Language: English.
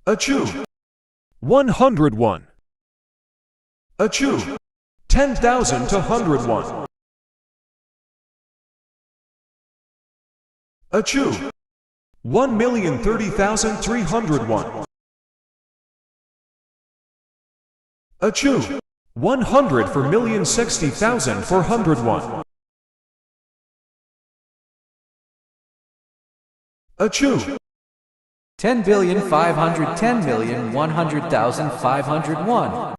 Achoo! 101. Achoo! 10,000 to 101. Achoo! 1,030,301. Achoo! 100 for 1,060,401. Achoo! 10,510,100,501.